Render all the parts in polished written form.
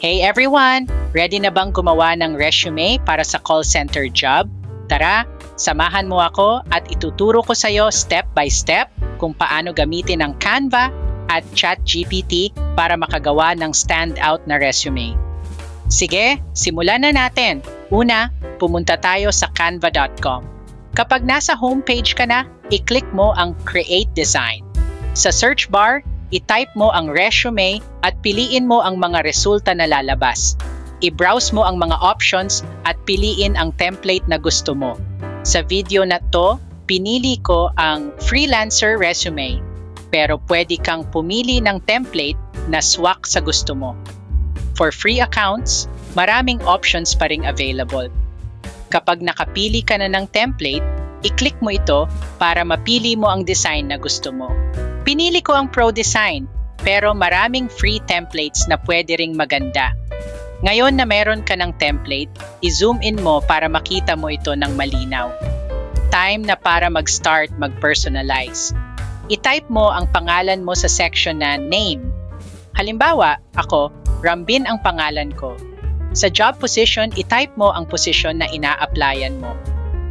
Hey everyone! Ready na bang gumawa ng resume para sa call center job? Tara, samahan mo ako at ituturo ko sa iyo step by step kung paano gamitin ang Canva at ChatGPT para makagawa ng standout na resume. Sige, simulan na natin. Una, pumunta tayo sa canva.com. Kapag nasa homepage ka na, i-click mo ang Create Design. Sa search bar, i-type mo ang resume at piliin mo ang mga resulta na lalabas. I-browse mo ang mga options at piliin ang template na gusto mo. Sa video na to, pinili ko ang freelancer resume, pero pwede kang pumili ng template na swak sa gusto mo. For free accounts, maraming options pa ring available. Kapag nakapili ka na ng template, i-click mo ito para mapili mo ang design na gusto mo. Pinili ko ang Pro Design, pero maraming free templates na pwede ring maganda. Ngayon na meron ka ng template, i-zoom in mo para makita mo ito ng malinaw. Time na para mag-start mag-personalize. I-type mo ang pangalan mo sa section na Name. Halimbawa, ako, Rambin ang pangalan ko. Sa job position, i-type mo ang position na ina-applyan mo.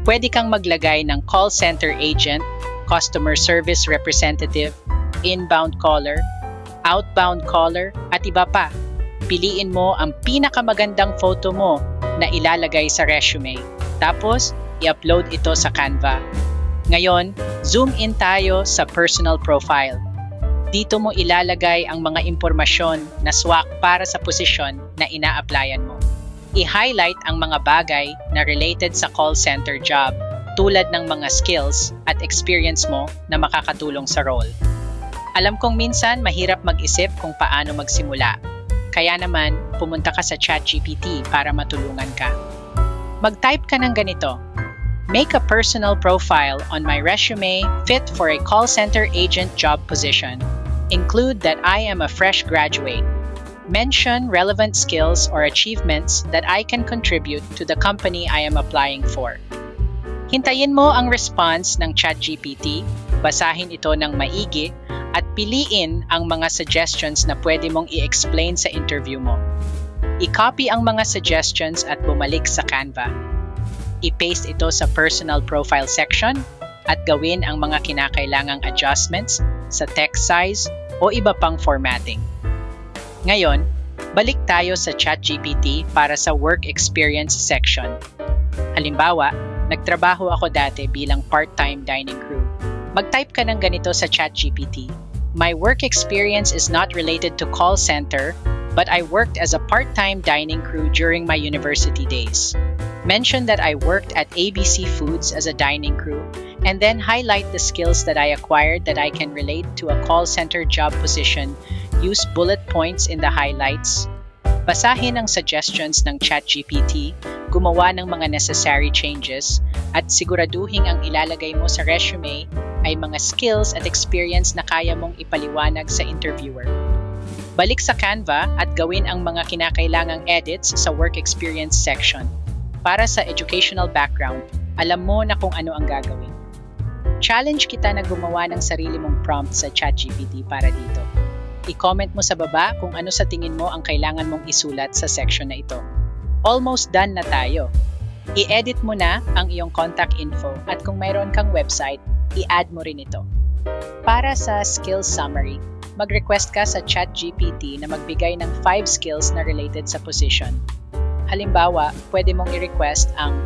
Pwede kang maglagay ng call center agent, customer service representative, inbound caller, outbound caller, at iba pa. Piliin mo ang pinakamagandang photo mo na ilalagay sa resume. Tapos, i-upload ito sa Canva. Ngayon, zoom in tayo sa personal profile. Dito mo ilalagay ang mga impormasyon na swak para sa posisyon na ina-applyan mo. I-highlight ang mga bagay na related sa call center job tulad ng mga skills at experience mo na makakatulong sa role. Alam kong minsan mahirap mag-isip kung paano magsimula. Kaya naman, pumunta ka sa ChatGPT para matulungan ka. Mag-type ka ng ganito. Make a personal profile on my resume fit for a call center agent job position. Include that I am a fresh graduate. Mention relevant skills or achievements that I can contribute to the company I am applying for. Hintayin mo ang response ng ChatGPT, basahin ito ng maigi, at piliin ang mga suggestions na pwede mong i-explain sa interview mo. I-copy ang mga suggestions at bumalik sa Canva. I-paste ito sa personal profile section at gawin ang mga kinakailangang adjustments sa text size o iba pang formatting. Ngayon, balik tayo sa ChatGPT para sa work experience section. Halimbawa, nagtrabaho ako dati bilang part-time dining crew. Mag-type ka ng ganito sa ChatGPT. My work experience is not related to call center, but I worked as a part-time dining crew during my university days. Mention that I worked at ABC Foods as a dining crew, and then highlight the skills that I acquired that I can relate to a call center job position. Use bullet points in the highlights. Basahin ang suggestions ng ChatGPT, gumawa ng mga necessary changes, at siguraduhin ang ilalagay mo sa resume ay mga skills at experience na kaya mong ipaliwanag sa interviewer. Balik sa Canva at gawin ang mga kinakailangang edits sa work experience section. Para sa educational background, alam mo na kung ano ang gagawin. Challenge kita na gumawa ng sarili mong prompt sa ChatGPT para dito. I-comment mo sa baba kung ano sa tingin mo ang kailangan mong isulat sa section na ito. Almost done na tayo. I-edit mo na ang iyong contact info at kung mayroon kang website, i-add mo rin ito. Para sa skills summary, mag-request ka sa ChatGPT na magbigay ng 5 skills na related sa position. Halimbawa, pwede mong i-request ang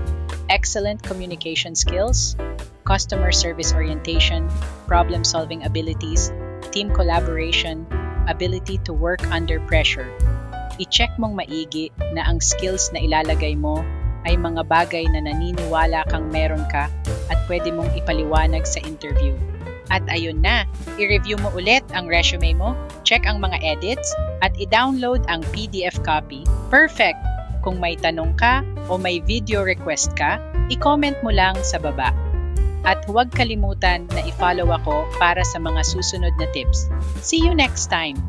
excellent communication skills, customer service orientation, problem-solving abilities, team collaboration, ability to work under pressure. I-check mong maigi na ang skills na ilalagay mo ay mga bagay na naniniwala kang meron ka at pwede mong ipaliwanag sa interview. At ayun na, i-review mo ulit ang resume mo, check ang mga edits, at i-download ang PDF copy. Perfect! Kung may tanong ka o may video request ka, i-comment mo lang sa baba. At huwag kalimutan na i-follow ako para sa mga susunod na tips. See you next time!